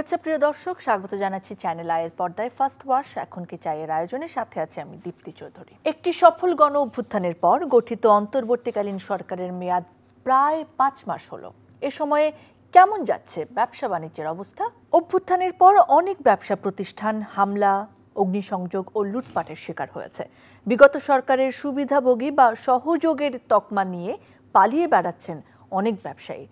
শুভেচ্ছা প্রিয় দর্শক, স্বাগত জানাচ্ছি চ্যানেল আইয়ের পর্দায় ফার্স্ট ওয়াশ এখন কি চাইয়ের আয়োজনে। সাথে আছে আমি দীপ্তি চৌধুরী। একটি সফল গণ অভ্যুত্থানের পর গঠিত অন্তর্বর্তীকালীন সরকারের মেয়াদ প্রায় 5 মাস হলো। এ সময়ে কেমন যাচ্ছে ব্যবসা বাণিজ্যের অবস্থা? অভ্যুত্থানের পর অনেক ব্যবসা প্রতিষ্ঠান হামলা, অগ্নিসংযোগ ও লুটপাটের শিকার হয়েছে। বিগত সরকারের সুবিধাভোগী বা সহযোগের তকমা নিয়ে পালিয়ে বেড়াচ্ছেন অনেক ব্যবসায়ী।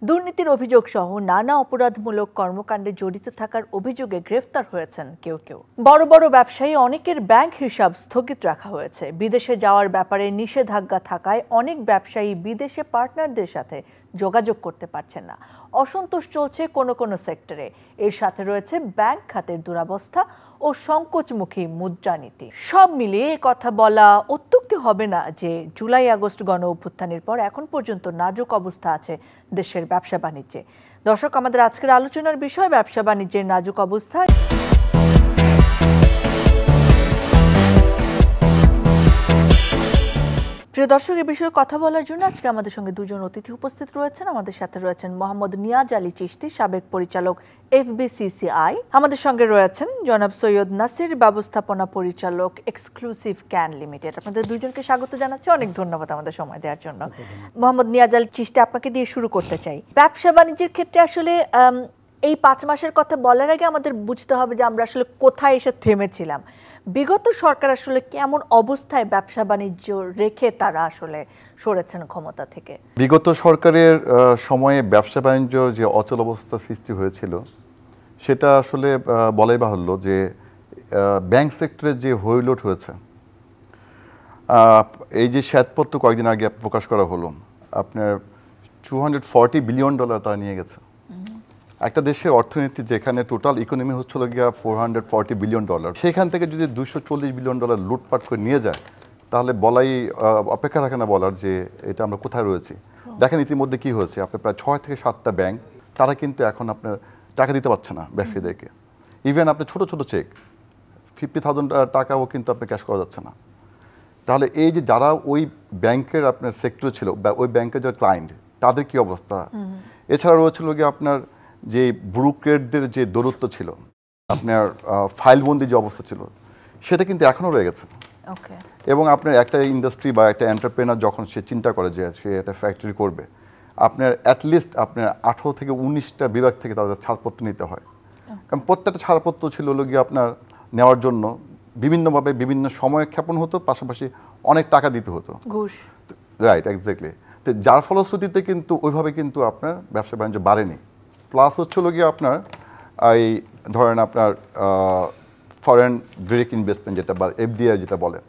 দুর্নীতির অভিযোগ সহ নানা অপরাধমূলক কর্মকাণ্ডে জড়িত থাকার অভিযোগে গ্রেফতার হয়েছেন কেউ কেউ। বড় বড় ব্যবসায়ী অনেকের ব্যাংক হিসাব স্থগিত রাখা হয়েছে। বিদেশে যাওয়ার ব্যাপারে নিষেধাজ্ঞা থাকায় অনেক ব্যবসায়ী বিদেশে পার্টনারদের সাথে যোগাযোগ করতে পারছেন না। অসন্তোষ চলছে কোনো কোনো সেক্টরে। এর সাথে রয়েছে ব্যাংক খাতের দুরবস্থা ও সংকোচমুখী মুদ্রানীতি। সব মিলিয়ে কথা বলা অত্যুক্তি হবে না যে জুলাই আগস্ট গণ অভ্যুত্থানের পর এখন পর্যন্ত নাজুক অবস্থা আছে দেশের ব্যবসা বাণিজ্যে। দর্শক, আমাদের আজকের আলোচনার বিষয় ব্যবসা বাণিজ্যের নাজুক অবস্থা। প্রিয় দর্শক, এ বিষয়ে কথা বলার জন্য আজকে আমাদের সঙ্গে দুজন অতিথি উপস্থিত রয়েছেন। আমাদের সাথে রয়েছেন মোহাম্মদ নিয়াজ আলী চিশতি, সাবেক পরিচালক FBCCI। আমাদের সঙ্গে রয়েছেন জনাব সৈয়দ নাসির, ব্যবস্থাপনা পরিচালক এক্সক্লুসিভ ক্যান লিমিটেড। আপনাদের দুজনকে স্বাগত জানাচ্ছি, অনেক ধন্যবাদ আমাদের সময় দেওয়ার জন্য। মোহাম্মদ নিয়াজ আলী চিশতি, আপনাকে দিয়ে শুরু করতে চাই। ব্যবসা বাণিজ্যের ক্ষেত্রে আসলে এই 5 মাসের কথা বলার আগে আমাদের বুঝতে হবে যে আমরা আসলে কোথায় এসে থেমেছিলাম। বিগত সরকার আসলে কেমন অবস্থায় ব্যবসা বাণিজ্য রেখে তারা আসলে সরেছেন ক্ষমতা থেকে? বিগত সরকারের সময়ে ব্যবসা বাণিজ্য যে অচল অবস্থা সৃষ্টি হয়েছিল সেটা আসলে বলাই বাহুল্য যে ব্যাংক সেক্টরে যে হইলোট হয়েছে, এই যে শ্বেতপত্র কয়েকদিন আগে প্রকাশ করা হলো, আপনার $240 বিলিয়ন তারা নিয়ে গেছে। একটা দেশের অর্থনীতি যেখানে টোটাল ইকোনমি হচ্ছিল গিয়া $440 বিলিয়ন, সেখান থেকে যদি $240 বিলিয়ন লুটপাট করে নিয়ে যায় তাহলে বলাই অপেক্ষা রাখে না বলার যে এটা আমরা কোথায় রয়েছি। দেখেন ইতিমধ্যে কি হয়েছে, আপনার প্রায় 6 থেকে 7টা ব্যাংক তারা কিন্তু এখন আপনার টাকা দিতে পারছে না ব্যবসায়ীদেরকে। ইভেন আপনার ছোট ছোট চেক 50,000 টাকাও কিন্তু আপনার ক্যাশ করা যাচ্ছে না। তাহলে এই যে যারা ওই ব্যাংকের আপনার সেক্টর ছিল বা ওই ব্যাংকের যারা ক্লায়েন্ট তাদের কি অবস্থা। এছাড়া রয়েছিল গিয়ে আপনার যে ব্রোকারদের যে দৌরত্ব ছিল, আপনার ফাইলবন্দি যে অবস্থা ছিল, সেটা কিন্তু এখনও রয়ে গেছে। এবং আপনার একটা ইন্ডাস্ট্রি বা একটা এন্টারপ্রেনার যখন সে চিন্তা করে যে সে একটা ফ্যাক্টরি করবে, আপনার অ্যাটলিস্ট আপনার 18 থেকে 19টা বিভাগ থেকে তাদের ছাড়পত্র নিতে হয়। কারণ প্রত্যেকটা ছাড়পত্র ছিল হলো গিয়ে আপনার নেওয়ার জন্য বিভিন্নভাবে বিভিন্ন সময় ক্ষেপণ হতো, পাশাপাশি অনেক টাকা দিতে হতো, ঘুষ। Right, exactly. তো যার ফলশ্রুতিতে কিন্তু ওইভাবে কিন্তু আপনার ব্যবসা বাণিজ্য বাড়েনি। প্লাস হচ্ছিল গিয়ে আপনার এই ধরেন আপনার ফরেন ডিরেক্ট ইনভেস্টমেন্ট যেটা বা FDI যেটা বলে,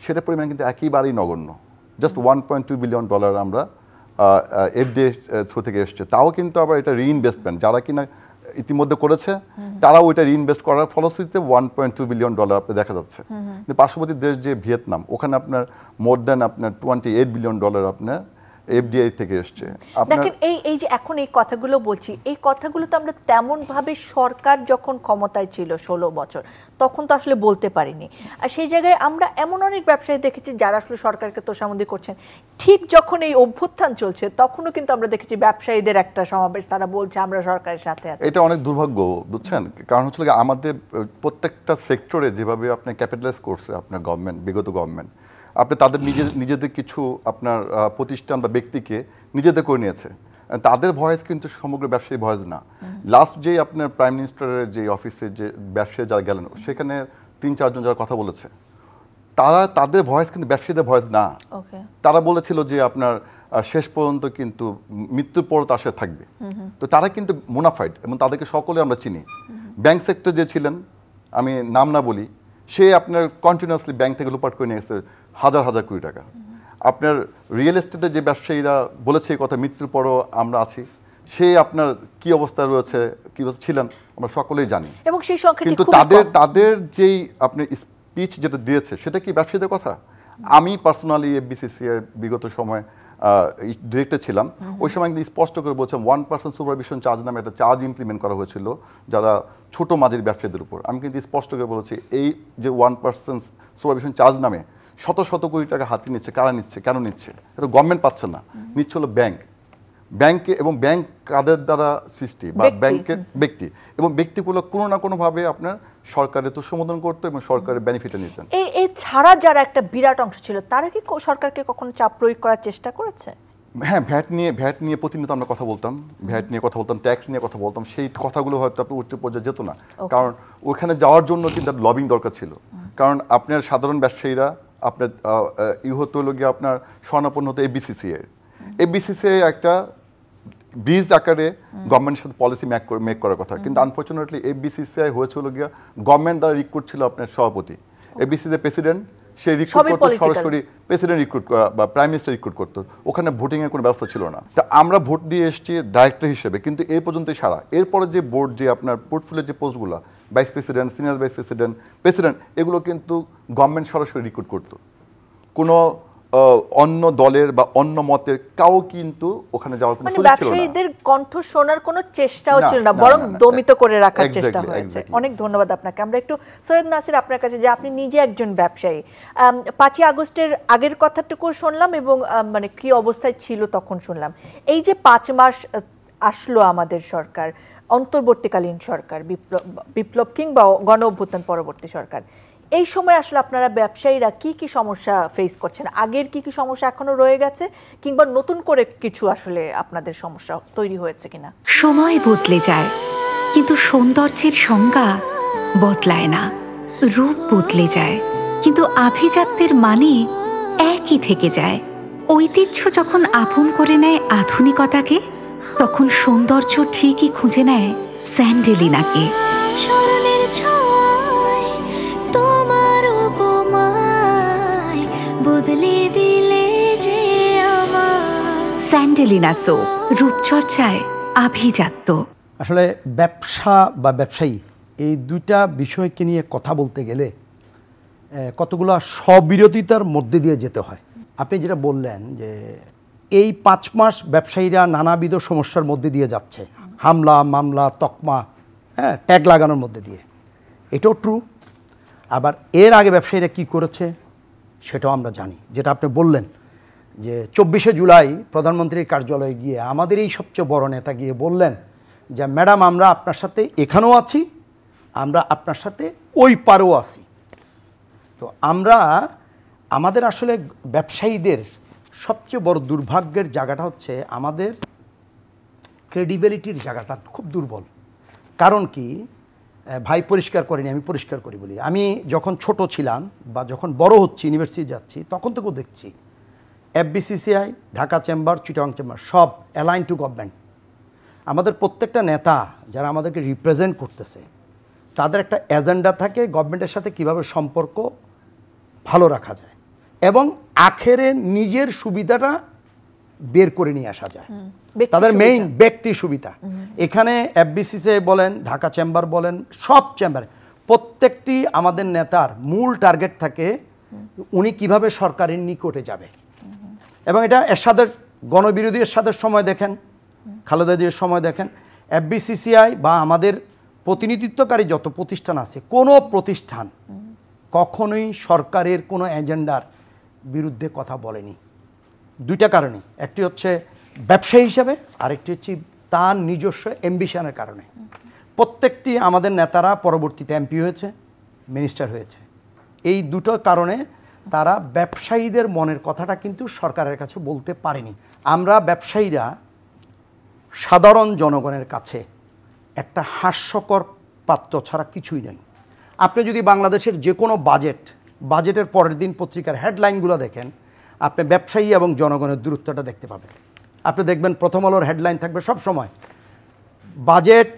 সেটার পরিমাণ কিন্তু একেবারেই নগণ্য। জাস্ট $1.2 বিলিয়ন আমরা FDI থ্রু থেকে এসছে। তাও কিন্তু আবার এটা রিইনভেস্টমেন্ট, যারা কিনা ইতিমধ্যে করেছে তারাও ওইটা রিইনভেস্ট করার ফলশ্রুতিতে $1.2 বিলিয়ন আপনি দেখা যাচ্ছে। কিন্তু পার্শ্ববর্তী দেশ যে ভিয়েতনাম, ওখানে আপনার মোর দ্যান আপনার $28 বিলিয়ন আপনার FDI থেকে এসছে। দেখেন এই যে এখন এই কথাগুলো বলছি, এই কথাগুলো তো আমরা তেমন ভাবে সরকার যখন ক্ষমতায় ছিল 16 বছর তখন তো আসলে বলতে পারিনি। আর সেই জায়গায় আমরা এমন অনেক ব্যবসায়ী দেখেছি যারা আসলে সরকারকে তোষামোদি করছেন। ঠিক যখন এই অভ্যুত্থান চলছে তখনও কিন্তু আমরা দেখেছি ব্যবসায়ীদের একটা সমাবেশ, তারা বলছে আমরা সরকারের সাথে আছি। এটা অনেক দুর্ভাগ্য, বুঝছেন? কারণ হচ্ছে আমাদের প্রত্যেকটা সেক্টরে যেভাবে আপনি ক্যাপিটালাইজ করছে আপনার গভর্নমেন্ট, বিগত গভর্নমেন্ট, আপনি তাদের নিজেদের কিছু আপনার প্রতিষ্ঠান বা ব্যক্তিকে নিজেদের করে নিয়েছে। তাদের ভয়েস কিন্তু সমগ্র ব্যবসায়ী ভয়েস না। লাস্ট যে আপনার প্রাইম মিনিস্টারের যে অফিসে যে ব্যবসায়ী যারা গেলেন, সেখানে 3-4 জন যারা কথা বলেছে, তাদের ভয়েস কিন্তু ব্যবসায়ীদের ভয়েস না। তারা বলেছিল যে আপনার শেষ পর্যন্ত কিন্তু মৃত্যুর পর তার সাথে থাকবে। তো তারা কিন্তু মুনাফাইড এবং তাদেরকে সকলে আমরা চিনি। ব্যাংক সেক্টর যে ছিলেন, আমি নাম না বলি, সে আপনার কন্টিনিউয়াসলি ব্যাংক থেকে লুটপাট করে নিয়ে এসেছে হাজার হাজার কোটি টাকা। আপনার রিয়েল এস্টেটের যে ব্যবসায়ীরা বলেছে এই কথা, মৃত্যুর পরও আমরা আছি, সে আপনার কি অবস্থায় রয়েছে, কি ছিলেন আমরা সকলেই জানি। এবং সেই সংখ্যাটি কিন্তু তাদের যেই আপনি স্পিচ যেটা দিয়েছে সেটা কি ব্যবসায়ীদের কথা? আমি পার্সোনালি FBCCI বিগত সময় ডিরেক্টর ছিলাম, ওই সময় কিন্তু স্পষ্ট করে বলছিলাম 1% সুপারভিশন চার্জ নামে একটা চার্জ ইমপ্লিমেন্ট করা হয়েছিল যারা ছোট মাঝারি ব্যবসায়ীদের উপর। আমি কিন্তু স্পষ্ট করে বলেছি এই যে 1% সুপারভিশন চার্জ নামে শত শত কোটি টাকা হাতে নিচ্ছে, কারা নিচ্ছে, কেন নিচ্ছে? এটা গভর্নমেন্ট পাচ্ছে না, নিচ্ছে হলো ব্যাংক। ব্যাংকে এবং ব্যাংক কাদের দ্বারা সৃষ্টি বা ব্যাংকের ব্যক্তি এবং ব্যক্তিগুলো কোনো না কোনোভাবে আপনার সরকারের তো সম্বোধন করতো এবং সরকারের বেনিফিটে নিতেন। এই ছাড়া যারা একটা বিরাট অংশ ছিল তারা কি সরকারকে কখনো চাপ প্রয়োগ করার চেষ্টা করেছে? হ্যাঁ, ভ্যাট নিয়ে প্রতিনিয়ত আমরা কথা বলতাম, ভ্যাট নিয়ে কথা বলতাম, ট্যাক্স নিয়ে কথা বলতাম। সেই কথাগুলো হয়তো আপনি উচ্চ পর্যায়ে যেত না, কারণ ওইখানে যাওয়ার জন্য কিন্তু লবিং দরকার ছিল। কারণ আপনার সাধারণ ব্যবসায়ীরা আপনার হতো হলো গিয়ে আপনার স্বর্ণাপন্ন হতো এবিসিসিআই একটা ব্রিজ আকারে গভর্নমেন্টের সাথে পলিসি মেক করার কথা, কিন্তু আনফর্চুনেটলি এবিসিসিআই হয়েছিল গিয়া গভর্নমেন্ট দ্বারা রিক্রুট ছিল আপনার সভাপতি, এবিসিসিআই প্রেসিডেন্ট, সে রিক্রুট করতো সরাসরি, প্রেসিডেন্ট রিক্রুট বা প্রাইম মিনিস্টার রিক্রুট করতো, ওখানে ভোটিংয়ের কোনো ব্যবস্থা ছিল না। তা আমরা ভোট দিয়ে এসেছি ডাইরেক্টর হিসেবে, কিন্তু এই পর্যন্তই সারা। এরপরে যে বোর্ড যে আপনার পোর্টফোলিওর যে পোস্টগুলো vice president, senior vice president, president, এগুলো কিন্তু গভর্নমেন্ট সরাসরি রিক্রুট করতো। কোনো অন্য দলের বা অন্য মতের কাউ কিন্তু ওখানে যাওয়ার কোনো সুযোগ ছিল না। ব্যবসায়ীদের কণ্ঠ শোনার কোনো চেষ্টাও ছিল না, বরং দমিত করে রাখার চেষ্টা হয়েছে। অনেক ধন্যবাদ আপনাকে। আমরা একটু সৈয়দ নাসির আপনার কাছে, যে আপনি নিজে একজন ব্যবসায়ী, 5ই আগস্টের আগের কথাটুকু শুনলাম এবং মানে কি অবস্থায় ছিল তখন শুনলাম। এই যে 5 মাস আসলো আমাদের সরকার, অন্তর্বর্তীকালীন সরকার, বিপ্লব কিংবা গণ অভ্যুত্থান পরবর্তী সরকার, এই সময় আসলে আপনারা ব্যবসায়ীরা কি কি সমস্যা ফেস করছেন? আগের কি কি সমস্যা এখনো রয়ে গেছে, কিংবা নতুন করে কিছু আসলে আপনাদের সমস্যা তৈরি হয়েছে কিনা? সময় বদলে যায়, কিন্তু সৌন্দর্যের সংজ্ঞা বদলায় না। রূপ বদলে যায়, কিন্তু আভিজাত্যের মানে একই থেকে যায়। ঐতিহ্য যখন আপন করে নেয় আধুনিকতাকে, তখন সৌন্দর্য ঠিকই খুঁজে নেয় স্যান্ডেলিনাকে। স্যান্ডেলিনা সো, রূপচর্চায় আভিজাত্য। আসলে ব্যবসা বা ব্যবসায়ী এই দুইটা বিষয়কে নিয়ে কথা বলতে গেলে কতগুলো স্ববিরোধিতার মধ্যে দিয়ে যেতে হয়। আপনি যেটা বললেন যে এই 5 মাস ব্যবসায়ীরা নানাবিধ সমস্যার মধ্যে দিয়ে যাচ্ছে, হামলা মামলা তকমা, ট্যাগ লাগানোর মধ্যে দিয়ে, এটাও ট্রু। আবার এর আগে ব্যবসায়ীরা কি করেছে সেটাও আমরা জানি। যেটা আপনি বললেন যে 24শে জুলাই প্রধানমন্ত্রীর কার্যালয়ে গিয়ে আমাদের এই সবচেয়ে বড় নেতা গিয়ে বললেন যে ম্যাডাম, আমরা আপনার সাথে এখানেও আছি, আমরা আপনার সাথে ওই পারেও আছি। তো আমাদের আসলে ব্যবসায়ীদের সবচেয়ে বড় দুর্ভাগ্যের জায়গাটা হচ্ছে আমাদের ক্রেডিবিলিটির জায়গাটা খুব দুর্বল। কারণ কি, ভাই পরিষ্কার করিনি, আমি পরিষ্কার করি বলি। আমি যখন ছোট ছিলাম বা যখন বড় হচ্ছি, ইউনিভার্সিটি যাচ্ছি, তখন থেকেও দেখছি FBCCI, Dhaka chamber, Chittagong chamber সব অ্যালাইন টু গভর্নমেন্ট। আমাদের প্রত্যেকটা নেতা যারা আমাদেরকে রিপ্রেজেন্ট করতেছে, তাদের একটা এজেন্ডা থাকে গভর্নমেন্টের সাথে কিভাবে সম্পর্ক ভালো রাখা যায় এবং আখেরে নিজের সুবিধাটা বের করে নিয়ে আসা যায়। তাদের মেইন ব্যক্তি সুবিধা। এখানে এফবিসিসিআই বলেন, ঢাকা চেম্বার বলেন, সব চেম্বারে প্রত্যেকটি আমাদের নেতার মূল টার্গেট থাকে উনি কিভাবে সরকারের নিকটে যাবে। এবং এটা এরশাদের গণবিরোধী এরশাদের সময় দেখেন, খালেদা জিয়ার সময় দেখেন, এফবিসিসিআই বা আমাদের প্রতিনিধিত্বকারী যত প্রতিষ্ঠান আছে, কোনো প্রতিষ্ঠান কখনোই সরকারের কোনো এজেন্ডার বিরুদ্ধে কথা বলেনি। দুইটা কারণে, একটি হচ্ছে ব্যবসায়ী হিসাবে, আরেকটি হচ্ছে তার নিজস্ব অ্যাম্বিশনের কারণে। প্রত্যেকটি আমাদের নেতারা পরবর্তীতে এমপি হয়েছে, মিনিস্টার হয়েছে। এই দুটো কারণে তারা ব্যবসায়ীদের মনের কথাটা কিন্তু সরকারের কাছে বলতে পারেনি। আমরা ব্যবসায়ীরা সাধারণ জনগণের কাছে একটা হাস্যকর পাত্র ছাড়া কিছুই নেই। আপনি যদি বাংলাদেশের যে কোনো বাজেটের পরের দিন পত্রিকার হেডলাইনগুলো দেখেন, আপনি ব্যবসায়ী এবং জনগণের দূরত্বটা দেখতে পাবেন। আপনি দেখবেন প্রথম আলোর হেডলাইন থাকবে সব সময়, বাজেট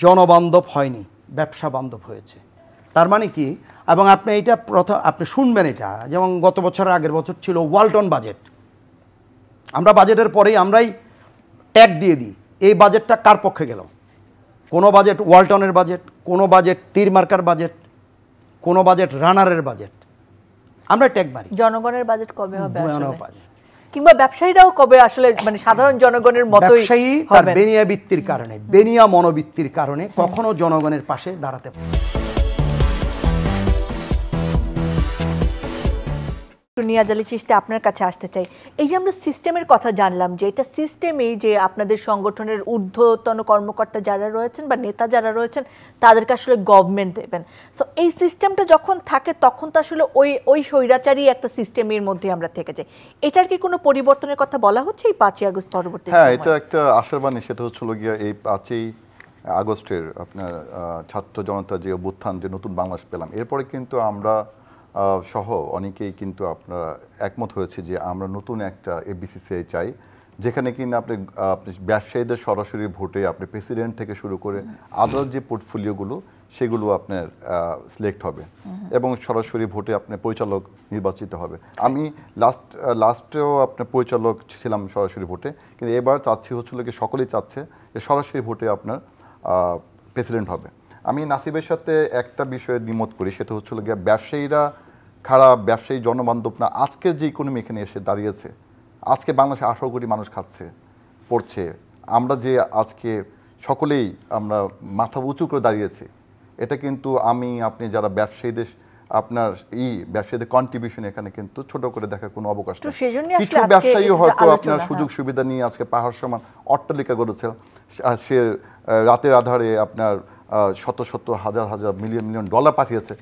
জনবান্ধব হয়নি, ব্যবসা বান্ধব হয়েছে। তার মানে কি? এবং আপনি এইটা আপনি শুনবেন, এটা যেমন গত বছরের আগের বছর ছিল ওয়ালটন বাজেট। আমরা বাজেটের পরেই আমরাই ট্যাগ দিয়ে দিই এই বাজেটটা কার পক্ষে গেল। কোনো বাজেট ওয়ালটনের বাজেট, কোনো বাজেট তীর মার্কার বাজেট, কোনো বাজেট রানারের বাজেট, আমরা ট্যাগ মারি। জনগণের বাজেট কবে হবে কিংবা ব্যবসায়ীরাও কবে আসলে মানে সাধারণ জনগণের মতোই? ব্যবসায়ী তার বেনিয়া বৃত্তির কারণে, বেনিয়া মনোবৃত্তির কারণে কখনো জনগণের পাশে দাঁড়াতে পারে। ডক্টর নিয়াজ আলী চিশতি আপনার কাছে আসতে চাই। এই যে আমরা সিস্টেমের কথা জানলাম যে এটা সিস্টেমেই যে আপনাদের সংগঠনের ঊর্ধ্বতন কর্মকর্তা যারা রয়েছেন বা নেতা যারা রয়েছেন তাদেরকে আসলে গভর্নমেন্ট দেবেন। সো এই সিস্টেমটা যখন থাকে তখন তো আসলে ওই স্বৈরাচারী একটা সিস্টেমের মধ্যে আমরা থেকে যাই। এটার কি কোনো পরিবর্তনের কথা বলা হচ্ছে এই 5ই আগস্ট পরবর্তী? হ্যাঁ, এটা একটা আশার বাণী। সেটা হচ্ছিল গিয়ে এই 5ই আগস্টের আপনার ছাত্র জনতা যে অভ্যুত্থান, যে নতুন বাংলাদেশ পেলাম, এরপরে কিন্তু আমরা সহ অনেকেই কিন্তু আপনারা একমত হয়েছে যে আমরা নতুন একটা এফবিসিসিআই চাই, যেখানে কিনা আপনি ব্যবসায়ীদের সরাসরি ভোটে আপনি প্রেসিডেন্ট থেকে শুরু করে আদার যে পোর্টফোলিওগুলো সেগুলো আপনার সিলেক্ট হবে এবং সরাসরি ভোটে আপনার পরিচালক নির্বাচিত হবে। আমি লাস্টেও আপনার পরিচালক ছিলাম সরাসরি ভোটে, কিন্তু এবার চাচ্ছি হচ্ছিল কি সকলেই চাচ্ছে যে সরাসরি ভোটে আপনার প্রেসিডেন্ট হবে। আমি নাসিবের সাথে একটা বিষয়ে দ্বিমত করি, সেটা হচ্ছিল গিয়ে ব্যবসায়ীরা খারাপ, ব্যবসায়ী জনবান্ধব না। আজকের যে ইকোনমি এখানে এসে দাঁড়িয়েছে, আজকে বাংলাদেশে 18 কোটি মানুষ খাচ্ছে পড়ছে, আমরা যে আজকে সকলেই আমরা মাথা উঁচু করে দাঁড়িয়েছি, এটা কিন্তু আপনি যারা ব্যবসায়ীদের ব্যবসায়ীদের কন্ট্রিবিউশন এখানে কিন্তু ছোট করে দেখার কোনো অবকাশ নেই। কিছু ব্যবসায়ী হয়তো আপনার সুযোগ সুবিধা নিয়ে আজকে পাহাড় সমান অট্টালিকা গড়েছে, সে রাতের আধারে আপনার শত শত হাজার হাজার মিলিয়ন মিলিয়ন ডলার পাঠিয়েছে,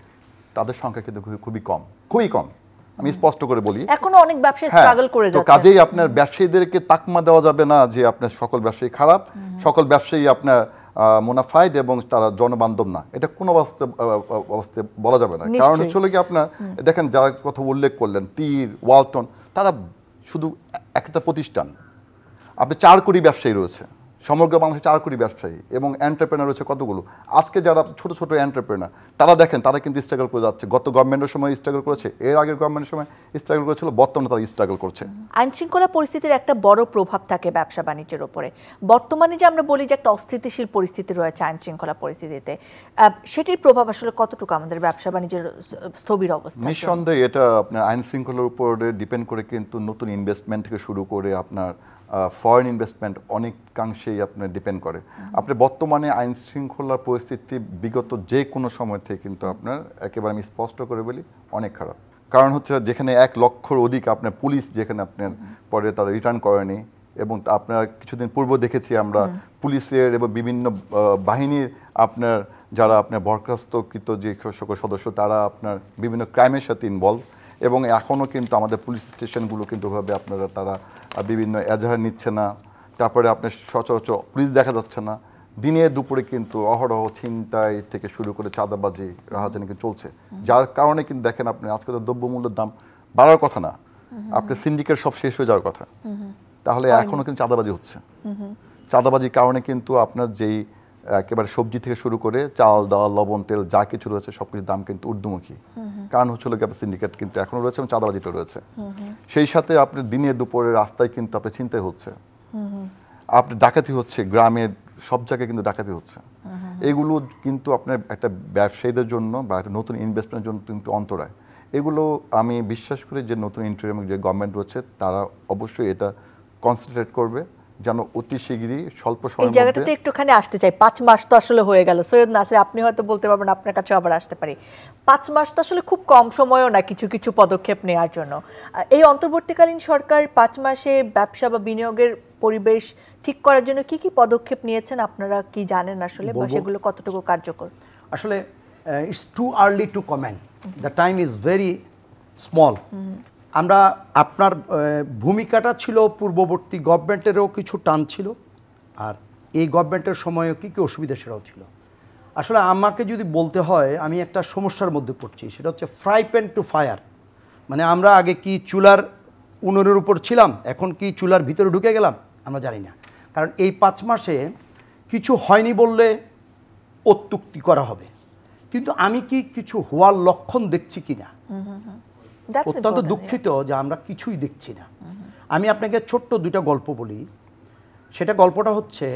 তাদের সংখ্যা কিন্তু খুবই কম, খুবই কম। আমি স্পষ্ট করে বলি, এখনো অনেক ব্যবসায়ী স্ট্রাগল করে যাচ্ছে। তো কাজেই আপনার ব্যবসায়ীদেরকে তাকমা দেওয়া যাবে না যে আপনার সকল ব্যবসায়ী খারাপ, সকল ব্যবসায়ী আপনার মুনাফাইড এবং তারা জনবান্ধব না, এটা কোনো অবস্থায় বলা যাবে না। কারণ হচ্ছে কি আপনার দেখেন যারা কথা উল্লেখ করলেন, তীর, ওয়ালটন, তারা শুধু একটা প্রতিষ্ঠান, আপনি 4 কোটি ব্যবসায়ী রয়েছে, সমগ্র বাংলাদেশে 4 কোটি ব্যবসায়ী এবং এন্টারপ্রেনার রয়েছে কতগুলো। আজকে যারা ছোট ছোট এন্টারপ্রেনার তারা দেখেন তারা কিন্তু স্ট্রাগল করে যাচ্ছে। গত গভর্নমেন্টের সময় স্ট্রাগল করেছে, এর আগের গভর্নমেন্টের সময় স্ট্রাগল করেছিল, বর্তমানে তারা স্ট্রাগল করছে। আইন শৃঙ্খলা পরিস্থিতির একটা বড় প্রভাব থাকে ব্যবসা বাণিজ্যের উপরে। বর্তমানে যে আমরা বলি যে একটা অস্থিতিশীল পরিস্থিতি রয়েছে আইন শৃঙ্খলা পরিস্থিতিতে, সেটির প্রভাব আসলে কতটুকু আমাদের ব্যবসা বাণিজ্যের স্থবির অবস্থা? নিঃসন্দেহে এটা আপনার আইন শৃঙ্খলার উপরে ডিপেন্ড করে, কিন্তু নতুন ইনভেস্টমেন্ট থেকে শুরু করে আপনার ফরেন ইনভেস্টমেন্ট অনেকাংশেই আপনার ডিপেন্ড করে। আপনি বর্তমানে আইন শৃঙ্খলার পরিস্থিতি বিগত যে কোনো সময় থেকে কিন্তু আপনার একেবারে আমি স্পষ্ট করে বলি অনেক খারাপ। কারণ হচ্ছে যেখানে 1 লক্ষর অধিক আপনার পুলিশ যেখানে আপনার পরে তারা রিটার্ন করেনি, এবং আপনার কিছুদিন পূর্ব দেখেছি আমরা পুলিশের এবং বিভিন্ন বাহিনীর আপনার যারা আপনার বরখাস্তকৃত যে সকল সদস্য তারা আপনার বিভিন্ন ক্রাইমের সাথে ইনভলভ, এবং এখনও কিন্তু আমাদের পুলিশ স্টেশনগুলো কিন্তু ভাবে আপনারা তারা বিভিন্ন এজাহার নিচ্ছে না। তারপরে আপনার সচরাচর পুলিশ দেখা যাচ্ছে না, দিনে দুপুরে কিন্তু অহরহ ছিনতাই থেকে শুরু করে চাঁদাবাজি রাহাজানি কিন্তু চলছে, যার কারণে কিন্তু দেখেন আপনি আজকে তো দ্রব্যমূল্যের দাম বাড়ার কথা না, আপনার সিন্ডিকেট সব শেষ হয়ে যাওয়ার কথা, তাহলে এখনও কিন্তু চাঁদাবাজি হচ্ছে। চাঁদাবাজির কারণে কিন্তু আপনার যেই একেবারে সবজি থেকে শুরু করে চাল, ডাল, লবণ, তেল যা কিছু রয়েছে সবকিছুর দাম কিন্তু ঊর্ধ্বমুখী। কারণ হচ্ছিল কি আপনার সিন্ডিকেট কিন্তু এখনও রয়েছে এবং চাঁদাবাজিটা রয়েছে। সেই সাথে আপনার দিনে দুপুরে রাস্তায় কিন্তু আপনার ছিনতাই হচ্ছে, আপনার ডাকাতি হচ্ছে, গ্রামের সব জায়গায় কিন্তু ডাকাতি হচ্ছে। এগুলো কিন্তু আপনার একটা ব্যবসায়ীদের জন্য বা একটা নতুন ইনভেস্টমেন্টের জন্য কিন্তু অন্তরায়। এগুলো আমি বিশ্বাস করি যে নতুন ইন্টারিম যে গভর্নমেন্ট রয়েছে তারা অবশ্যই এটা কনসেন্ট্রেট করবে যেন অতি শীঘ্রই স্বল্প সময়ের মধ্যে। এই জায়গাটাতে একটুখানি আসতে চাই, 5 মাস তো আসলে হয়ে গেল। সৈয়দ নাসির, আপনি হয়তো বলতে পারবেন, আপনার কাছে আবার আসতে পারি। 5 মাস তো আসলে খুব কম সময়ও না কিছু কিছু পদক্ষেপ নেওয়ার জন্য। এই অন্তর্বর্তীকালীন সরকার 5 মাসে ব্যবসা বা বিনিয়োগের পরিবেশ ঠিক করার জন্য কি কি পদক্ষেপ নিয়েছেন আপনারা কি জানেন আসলে, বা সেগুলো কতটুকু কার্যকর? আসলে it's too early two comment, the time is very small. আমরা আপনার ভূমিকাটা ছিল পূর্ববর্তী গভর্নমেন্টেরও কিছু টান ছিল, আর এই গভর্নমেন্টের সময়ও কী কী অসুবিধা সেটাও ছিল। আসলে আমাকে যদি বলতে হয় আমি একটা সমস্যার মধ্যে পড়ছি, সেটা হচ্ছে ফ্রাই প্যান টু ফায়ার। মানে আমরা আগে কি চুলার উনুনের উপর ছিলাম, এখন কি চুলার ভিতরে ঢুকে গেলাম আমরা জানি না। কারণ এই 5 মাসে কিছু হয়নি বললে অত্যুক্তি করা হবে, কিন্তু আমি কি কিছু হওয়ার লক্ষণ দেখছি কি না, অত্যন্ত দুঃখিত যে আমরা কিছুই দেখছি না। আমি আপনাকে ছোট্ট 2টা গল্প বলি। সেটা গল্পটা হচ্ছে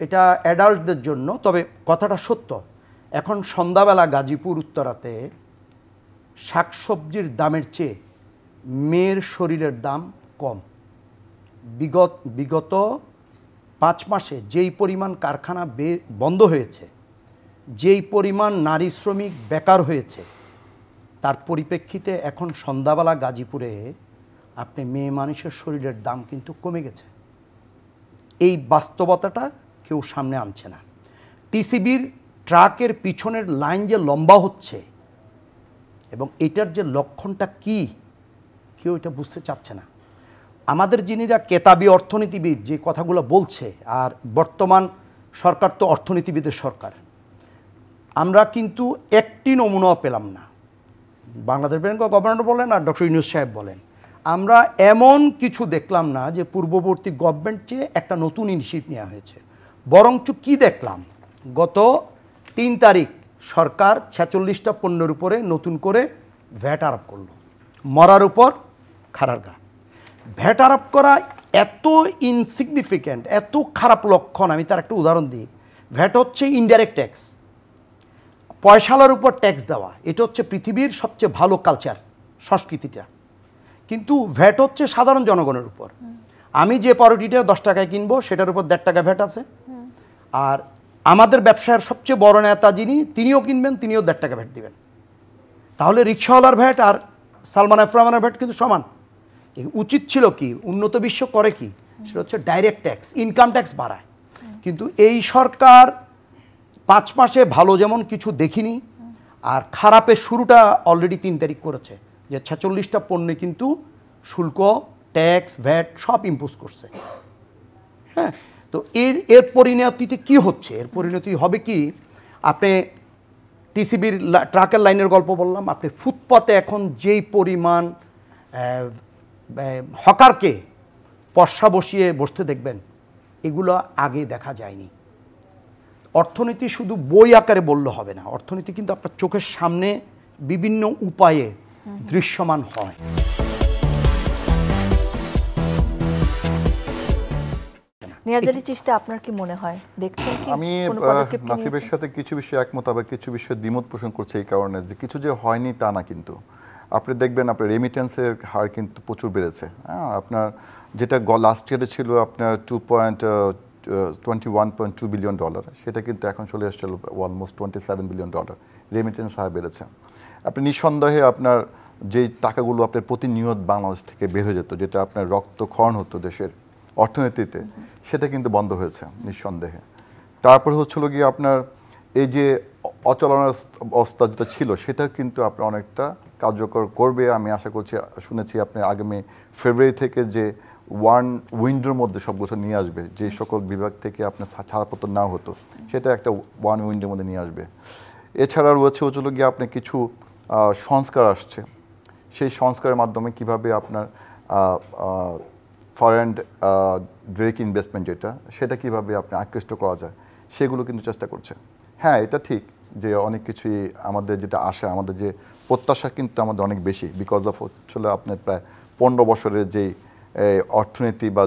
এটা অ্যাডাল্টদের জন্য, তবে কথাটা সত্য। এখন সন্ধ্যাবেলা গাজীপুর উত্তরাতে শাকসবজির দামের চেয়ে মেয়ের শরীরের দাম কম। বিগত 5 মাসে যেই পরিমাণ কারখানা বন্ধ হয়েছে, যেই পরিমাণ নারী শ্রমিক বেকার হয়েছে, তার পরিপ্রেক্ষিতে এখন সন্ধ্যাবেলা গাজীপুরে আপনি মেয়ে মানুষের শরীরের দাম কিন্তু কমে গেছে। এই বাস্তবতাটা কেউ সামনে আনছে না। টিসিবির ট্রাকের পিছনের লাইন যে লম্বা হচ্ছে এবং এটার যে লক্ষণটা কি, কেউ এটা বুঝতে চাচ্ছে না। আমাদের যিনিরা কেতাবি অর্থনীতিবিদ যে কথাগুলো বলছে, আর বর্তমান সরকার তো অর্থনীতিবিদের সরকার, আমরা কিন্তু একটি নমুনাও পেলাম না। বাংলাদেশ ব্যাংকের গভর্নর বলেন আর ডক্টর ইউনূস সাহেব বলেন, আমরা এমন কিছু দেখলাম না যে পূর্ববর্তী গভর্নমেন্ট চেয়ে একটা নতুন ইনিশিয়েটিভ নেওয়া হয়েছে। বরঞ্চ কি দেখলাম, গত 3 তারিখ সরকার 46টা পণ্যের উপরে নতুন করে ভ্যাট আরোপ করলো। মরার উপর খাড়ার গা। ভ্যাট আরোপ করা এত ইনসিগনিফিক্যান্ট, এত খারাপ লক্ষণ। আমি তার একটা উদাহরণ দিই। ভ্যাট হচ্ছে ইনডাইরেক্ট ট্যাক্স, পয়সালার উপর ট্যাক্স দেওয়া। এটা হচ্ছে পৃথিবীর সবচেয়ে ভালো কালচার, সংস্কৃতিটা। কিন্তু ভ্যাট হচ্ছে সাধারণ জনগণের উপর। আমি যে পাউরুটিটা 10 টাকায় কিনবো সেটার উপর 1.5 টাকা ভ্যাট আছে। আর আমাদের ব্যবসায়ের সবচেয়ে বড় নেতা যিনি, তিনিও কিনবেন, তিনিও 1.5 টাকা ভ্যাট দিবেন। তাহলে রিক্সাওয়ালার ভ্যাট আর সালমান এফ রহমানের ভ্যাট কিন্তু সমান। উচিত ছিল কি, উন্নত বিশ্ব করে কি, সেটা হচ্ছে ডাইরেক্ট ট্যাক্স, ইনকাম ট্যাক্স বাড়ায়। কিন্তু এই সরকার 5 মাসে ভালো যেমন কিছু দেখিনি, আর খারাপের শুরুটা অলরেডি 3 তারিখ করেছে, যে 46টা পণ্যে কিন্তু শুল্ক, ট্যাক্স, ভ্যাট সব ইম্পোজ করছে। হ্যাঁ, তো এর পরিণতিতে কি হচ্ছে? এর পরিণতি হবে কি, আপনি টিসিবির ট্রাকের লাইনের গল্প বললাম, আপনি ফুটপাতে এখন যেই পরিমাণ হকারকে পর্সা বসিয়ে বসতে দেখবেন, এগুলো আগে দেখা যায়নি। অর্থনীতি শুধু বই আকারে বললে হবে না, অর্থনীতি কিন্তু আপনার চোখের সামনে বিভিন্ন উপায়ে দৃশ্যমান হয়। নিয়াজ চিশতি, আপনার কি মনে হয়, দেখছেন কি আমি কোনো পদক্ষেপ নাসিবের সাথে কিছু বিষয়ে একমত, আবার কিছু বিষয়ে দ্বিমত পোষণ করছে। এই কারণে যে কিছু যে হয়নি তা না, কিন্তু আপনি দেখবেন আপনার রেমিটেন্সের হার কিন্তু প্রচুর বেড়েছে। হ্যাঁ, আপনার যেটা লাস্ট ইয়ারে ছিল আপনার $21.2 বিলিয়ন, সেটা কিন্তু এখন চলে আসছিল অলমোস্ট $27 বিলিয়ন। রেমিটেন্স হার বেড়েছে। আপনি নিঃসন্দেহে আপনার যেই টাকাগুলো আপনার প্রতিনিয়ত বাংলাদেশ থেকে বের হয়ে যেত, যেটা আপনার রক্তক্ষরণ হতো দেশের অর্থনীতিতে, সেটা কিন্তু বন্ধ হয়েছে নিঃসন্দেহে। তারপরে হচ্ছিল গিয়ে আপনার এই যে অচলন অবস্থা যেটা ছিল, সেটা কিন্তু আপনার অনেকটা কার্যকর করবে আমি আশা করছি। শুনেছি আপনি আগামী ফেব্রুয়ারি থেকে যে ওয়ান উইন্ডোর মধ্যে সবগুলো নিয়ে আসবে, যে সকল বিভাগ থেকে আপনার ছাড়পত্র না হতো, সেটা একটা ওয়ান উইন্ডোর মধ্যে নিয়ে আসবে। এছাড়া রয়েছে হচ্ছিল গিয়ে আপনি কিছু সংস্কার আসছে, সেই সংস্কারের মাধ্যমে কিভাবে আপনার ফরেন ডিরেক্ট ইনভেস্টমেন্ট সেটা কীভাবে আপনি আকৃষ্ট করা যায়, সেগুলো কিন্তু চেষ্টা করছে। হ্যাঁ, এটা ঠিক যে অনেক কিছুই আমাদের যেটা আশা, আমাদের যে প্রত্যাশা কিন্তু আমাদের অনেক বেশি, বিকজ অফ হচ্ছিল আপনার প্রায় 15 বছরের যেই অর্থনীতি বা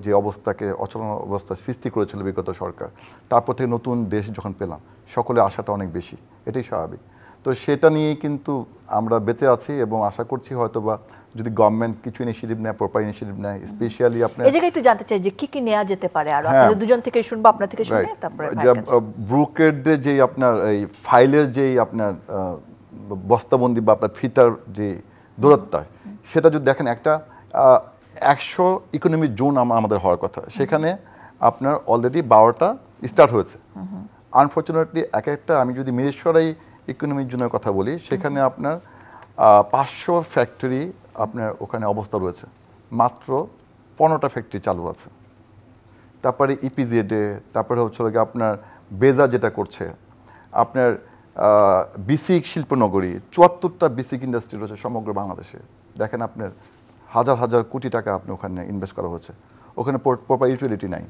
যে অবস্থাকে অচলন অবস্থা সৃষ্টি করেছিল বিগত সরকার, তারপর থেকে নতুন দেশ যখন পেলাম, সকলের আশাটা অনেক বেশি, এটাই স্বাভাবিক। তো সেটা নিয়েই কিন্তু আমরা বেঁচে আছি এবং আশা করছি হয়তো বা যদি গভর্নমেন্ট কিছু ইনিশিয়েটিভ নেয়, প্রপার ইনিশিয়েটিভ নেয়, স্পেশালি আপনার এই জায়গায় একটু জানতে চাই যে কি নেওয়া যেতে পারে, আর আপনাদের দুজন থেকে শুনবো, আপনার থেকে শুনে তারপরে ব্রোকারদের যেই আপনার এই ফাইলের যেই আপনার বস্তাবন্দি বা আপনার ফিতার যে দূরত্ব, সেটা যদি দেখেন একটা 100 ইকোনমিক জোন আমাদের হওয়ার কথা, সেখানে আপনার অলরেডি 12টা স্টার্ট হয়েছে। আনফর্চুনেটলি একটা আমি যদি মিরেশ্বরাই ইকোনমিক জোনের কথা বলি, সেখানে আপনার 500 ফ্যাক্টরি আপনার ওখানে অবস্থা রয়েছে, মাত্র 15টা ফ্যাক্টরি চালু আছে। তারপরে ইপিজেডে, তারপরে হচ্ছে আপনার বেজা যেটা করছে, আপনার বিসিক শিল্পনগরী, 74টা বিসিক ইন্ডাস্ট্রি রয়েছে সমগ্র বাংলাদেশে। দেখেন আপনার হাজার হাজার কোটি টাকা আপনি ওখানে ইনভেস্ট করা হচ্ছে, ওখানে প্রপার ইউটিলিটি নাই।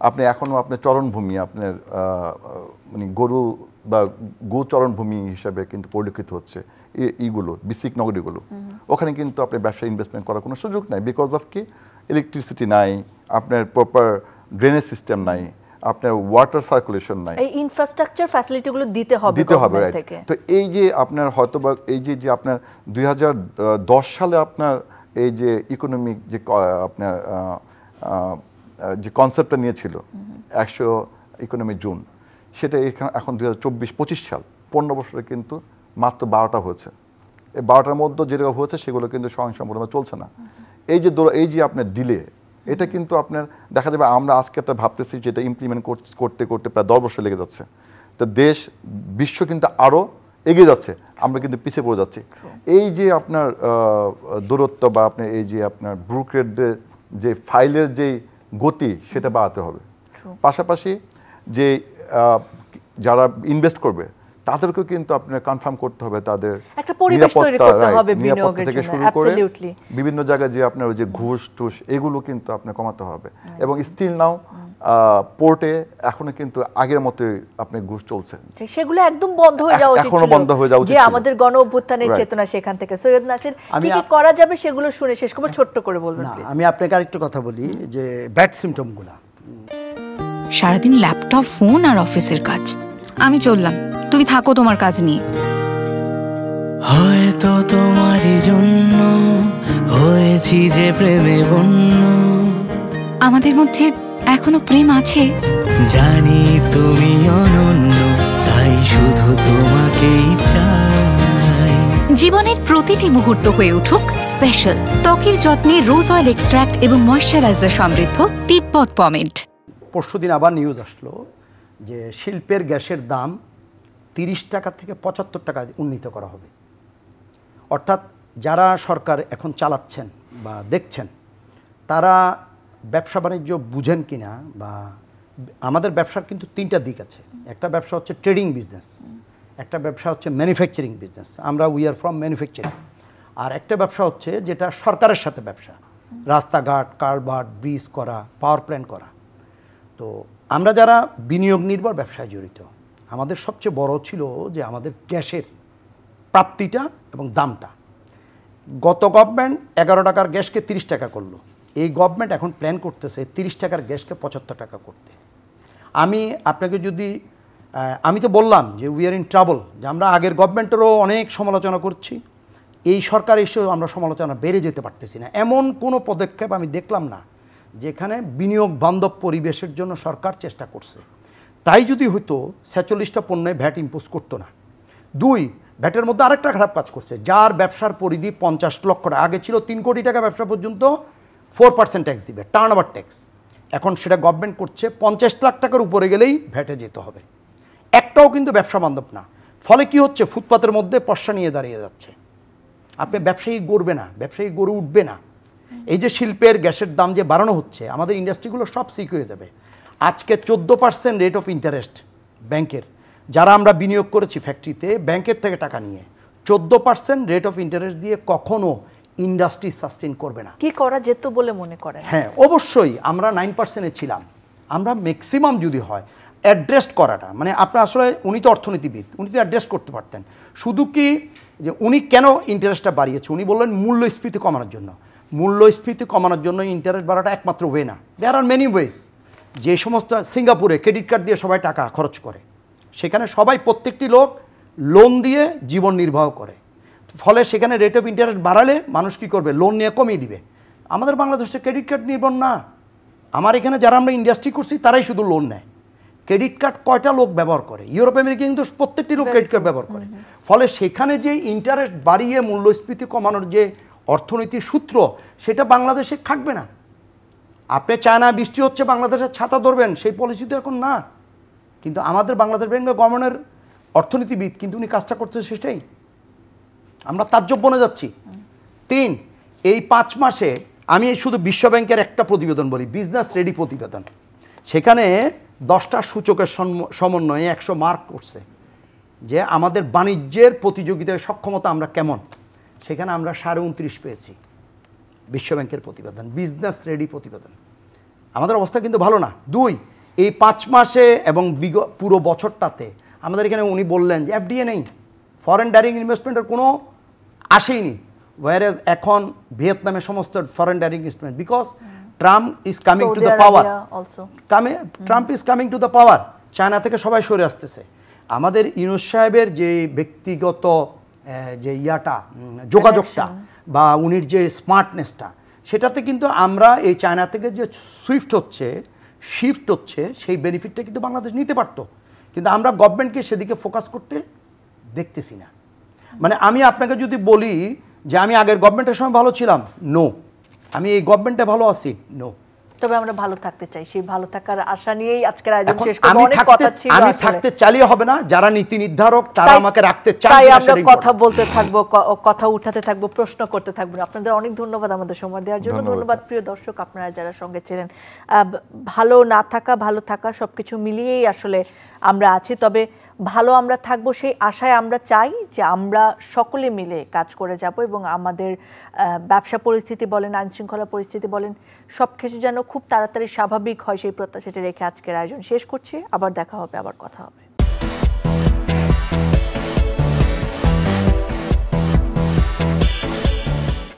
আপনি এখনও আপনার চরণভূমি, আপনার মানে গরু বা গোচরণভূমি হিসাবে কিন্তু পরিলক্ষিত হচ্ছে এইগুলো বিসিক নগরীগুলো। ওখানে কিন্তু আপনি ব্যবসায় ইনভেস্টমেন্ট করার কোনো সুযোগ নাই, বিকজ অফ কি ইলেকট্রিসিটি নাই, আপনার প্রপার ড্রেনেজ সিস্টেম নাই, আপনার ওয়াটার সার্কুলেশন নাই, এই ইনফ্রাস্ট্রাকচার ফ্যাসিলিটিগুলো দিতে হবে রাইট। তো এই যে আপনার হয়তো বা এই যে আপনার 2010 সালে আপনার এই যে ইকোনমিক যে আপনার যে কনসেপ্টটা নিয়েছিল 100 ইকোনমিক জোন, সেটা এখন 2024-25 সাল, 15 বছরে কিন্তু মাত্র 12টা হয়েছে। এই 12টার মধ্যে যেগুলো হচ্ছে সেগুলো কিন্তু স্বয়ংসম্পূর্ণভাবে চলছে না। এই যে আপনার ডিলে, এটা কিন্তু আপনার দেখা যাবে আমরা আজকে একটা ভাবতেছি যে এটা ইমপ্লিমেন্ট করতে করতে প্রায় 10 বছর লেগে যাচ্ছে। তো বিশ্ব কিন্তু আরও এগিয়ে যাচ্ছে, আমরা কিন্তু পিছিয়ে পড়ে যাচ্ছি। এই যে আপনার দূরত্ব বা আপনার এই যে আপনার ব্যুরোক্রেটদের যে ফাইলের যে গতি সেটা বাড়াতে হবে। পাশাপাশি যে যারা ইনভেস্ট করবে তাদেরকেও কিন্তু আপনার কনফার্ম করতে হবে তাদের একটা পরিবেশ তৈরি করতে হবে বিনিয়োগের থেকে জন্য। শুরু করে অ্যাবসলিউটলি বিভিন্ন জায়গায় যে আপনার ওই যে ঘুষ টুস এগুলো কিন্তু আপনার কমাতে হবে। এবং স্টিল নাও পোর্টে এখনো কিন্তু আগের মতোই আপনি ঘুষ চলছে, সেগুলো একদম বন্ধ হয়ে যাওয়া উচিত, এখনো বন্ধ হয়ে যাওয়া উচিত যে আমাদের গণ অভ্যুত্থানের চেতনা সেখান থেকে। সৈয়দ নাসির, কি কি করা যাবে সেগুলো শুনে শেষ করব, ছোট্ট করে বলবেন প্লিজ। আমি আপনাকে আরেকটু কথা বলি যে ব্যাড সিমটমগুলো। সারাদিন ল্যাপটপ, ফোন আর অফিসের কাজ। আমি চললাম, তুমি থাকো তোমার কাজ নিয়ে। হয়তো তোমারই জন্য হয়েছি যে প্রেমে বন্য। আমাদের মধ্যে এখনো প্রেম আছে, জানি তুমি অনন্য, তাই শুধু তোমাকেই চাই। জীবনের প্রতিটি মুহূর্ত হয়ে উঠুক স্পেশাল। ত্বকের যত্নে রোজ অয়েল এক্সট্রাক্ট এবং ময়শ্চারাইজার সমৃদ্ধ তিব্বত পমেন্ট। পরশুদিন আবার নিউজ আসলো যে শিল্পের গ্যাসের দাম 30 টাকা থেকে 75 টাকা উন্নীত করা হবে। অর্থাৎ যারা সরকার এখন চালাচ্ছেন বা দেখছেন তারা ব্যবসা বাণিজ্য বুঝেন কিনা, বা আমাদের ব্যবসার কিন্তু 3টা দিক আছে। একটা ব্যবসা হচ্ছে ট্রেডিং বিজনেস, একটা ব্যবসা হচ্ছে ম্যানুফ্যাকচারিং বিজনেস, আমরা উই আর ফ্রম ম্যানুফ্যাকচারিং। আর একটা ব্যবসা হচ্ছে যেটা সরকারের সাথে ব্যবসা, রাস্তাঘাট, কালভার্ট, ব্রিজ করা, পাওয়ার প্ল্যান্ট করা। তো আমরা যারা বিনিয়োগ নির্ভর ব্যবসায় জড়িত, আমাদের সবচেয়ে বড় ছিল যে আমাদের গ্যাসের প্রাপ্তিটা এবং দামটা। গত গভর্নমেন্ট 11 টাকার গ্যাসকে 30 টাকা করলো, এই গভর্নমেন্ট এখন প্ল্যান করতেছে 30 টাকার গ্যাসকে 75 টাকা করতে। আমি আপনাকে যদি আমি তো বললাম যে উই আর ইন ট্রাবল, যে আমরা আগের গভর্নমেন্টেরও অনেক সমালোচনা করছি, এই সরকার এসেও আমরা সমালোচনা বেড়ে যেতে পারতেছি না। এমন কোনো পদক্ষেপ আমি দেখলাম না যেখানে বিনিয়োগ বান্ধব পরিবেশের জন্য সরকার চেষ্টা করছে। তাই যদি হতো 46টা পণ্যে ভ্যাট ইম্পোজ করতো না। 2, ভ্যাটের মধ্যে আরেকটা খারাপ কাজ করছে, যার ব্যবসার পরিধি 50 লক্ষ টাকা, আগে ছিল 3 কোটি টাকা ব্যবসা পর্যন্ত 4% ট্যাক্স দিবে, টার্ন ওভার ট্যাক্স। এখন সেটা গভর্নমেন্ট করছে 50 লাখ টাকার উপরে গেলেই ভ্যাটে যেতে হবে। একটাও কিন্তু ব্যবসা বান্ধব না। ফলে কি হচ্ছে, ফুটপাতের মধ্যে পয়সা নিয়ে দাঁড়িয়ে যাচ্ছে। আপনি ব্যবসায়ী গড়বে না, ব্যবসায়ী গড়ে উঠবে না। এই যে শিল্পের গ্যাসের দাম যে বাড়ানো হচ্ছে, আমাদের ইন্ডাস্ট্রিগুলো সব সিক হয়ে যাবে। আজকে 14% রেট অফ ইন্টারেস্ট ব্যাংকের, যারা আমরা বিনিয়োগ করেছি ফ্যাক্টরিতে ব্যাংকের থেকে টাকা নিয়ে, 14% রেট অফ ইন্টারেস্ট দিয়ে কখনো ইন্ডাস্ট্রি সাস্টেইন করবে না। কি করা যেত বলে মনে করেন? হ্যাঁ, অবশ্যই আমরা 9%-এ ছিলাম। আমরা ম্যাক্সিমাম যদি হয় অ্যাড্রেস করাটা, মানে আপনার আসলে উনি তো অর্থনীতিবিদ, উনি তো অ্যাড্রেস করতে পারতেন। শুধু কি যে উনি কেন ইন্টারেস্টটা বাড়িয়েছে, উনি বললেন মূল্যস্ফীতি কমানোর জন্য। মূল্যস্ফীতি কমানোর জন্য ইন্টারেস্ট বাড়াটা একমাত্র ওয়ে না, দেয়ার আর মেনি ওয়েজ। যে সমস্ত সিঙ্গাপুরে ক্রেডিট কার্ড দিয়ে সবাই টাকা খরচ করে, সেখানে সবাই প্রত্যেকটি লোক লোন দিয়ে জীবন নির্বাহ করে। ফলে সেখানে রেট অফ ইন্টারেস্ট বাড়ালে মানুষ কী করবে, লোন নিয়ে কমিয়ে দিবে। আমাদের বাংলাদেশে ক্রেডিট কার্ড নির্ভর না। আমার এখানে যারা আমরা ইন্ডাস্ট্রি করছি তারাই শুধু লোন নেয়। ক্রেডিট কার্ড কয়টা লোক ব্যবহার করে? ইউরোপ আমেরিকা কিন্তু প্রত্যেকটি লোক ক্রেডিট কার্ড ব্যবহার করে। ফলে সেখানে যে ইন্টারেস্ট বাড়িয়ে মূল্যস্ফীতি কমানোর যে অর্থনীতির সূত্র, সেটা বাংলাদেশে খাটবে না। আপনি চায়না বৃষ্টি হচ্ছে বাংলাদেশের ছাতা ধরবেন, সেই পলিসি তো এখন না। কিন্তু আমাদের বাংলাদেশ ব্যাংক গভর্নমেন্টের অর্থনীতিবিদ কিন্তু উনি কাজটা করছে সেটাই। আমরা তাজ্জব বনে যাচ্ছি। 3, এই 5 মাসে আমি শুধু বিশ্ব ব্যাংকের একটা প্রতিবেদন বলি, বিজনেস রেডি প্রতিবেদন। সেখানে 10টা সূচকের সমন্বয়ে 100 মার্ক করছে যে আমাদের বাণিজ্যের প্রতিযোগিতায় সক্ষমতা আমরা কেমন। সেখানে আমরা 29.5 পেয়েছি। বিশ্ব ব্যাংকের প্রতিবেদন, বিজনেস রেডি প্রতিবেদন। আমাদের অবস্থা কিন্তু ভালো না। 2, এই 5 মাসে এবং পুরো বছরটাতে আমাদের এখানে উনি বললেন যে এফডিএ নেই, ফরেন ডাইরেক্ট ইনভেস্টমেন্টের কোনো আসেইনি। ওয়ারেজ এখন ভিয়েতনামের সমস্ত foreign direct investment, because Trump is coming to the power, Trump is coming to the power. China থেকে সবাই সরে আসতেছে। আমাদের ইউনূস সাহেবের যে ব্যক্তিগত যে যোগাযোগটা বা উনির যে স্মার্টনেসটা, সেটাতে কিন্তু আমরা এই চায়না থেকে যে শিফট হচ্ছে সেই বেনিফিটটা কিন্তু বাংলাদেশ নিতে পারতো। কিন্তু আমরা গভর্নমেন্টকে সেদিকে ফোকাস করতে দেখতেছি না। মানে আমি আপনাকে যদি বলি যে আমি আগের গভর্নমেন্টের সময় ভালো ছিলাম, নো। আমি এই গভর্নমেন্টে ভালো আছি, নো। তবে আমরা ভালো থাকতে চাই, সেই ভালো থাকার আশা নিয়েই আজকের আয়োজন শেষ করব। অনেক কথা ছিল, আমি থাকতে চালিয়ে হবে না, যারা নীতি নির্ধারক তারা আমাকে রাখতে চায়। তাই আমরা কথা বলতে থাকবো, কথা উঠাতে থাকবো, প্রশ্ন করতে থাকবো। আপনাদের অনেক ধন্যবাদ আমাদের সময় দেওয়ার জন্য। ধন্যবাদ প্রিয় দর্শক, আপনারা যারা সঙ্গে ছিলেন। ভালো না থাকা, ভালো থাকা সবকিছু মিলিয়েই আসলে আমরা আছি। তবে ভালো আমরা থাকবো সেই আশায় আমরা চাই যে আমরা সকলে মিলে কাজ করে যাব এবং আমাদের ব্যবসা পরিস্থিতি বলেন, আইন শৃঙ্খলা পরিস্থিতি বলেন, সব কিছু যেন খুব তাড়াতাড়ি স্বাভাবিক হয় সেই প্রত্যাশাটি রেখে আজকের আয়োজন শেষ করছি। আবার দেখা হবে, আবার কথা হবে।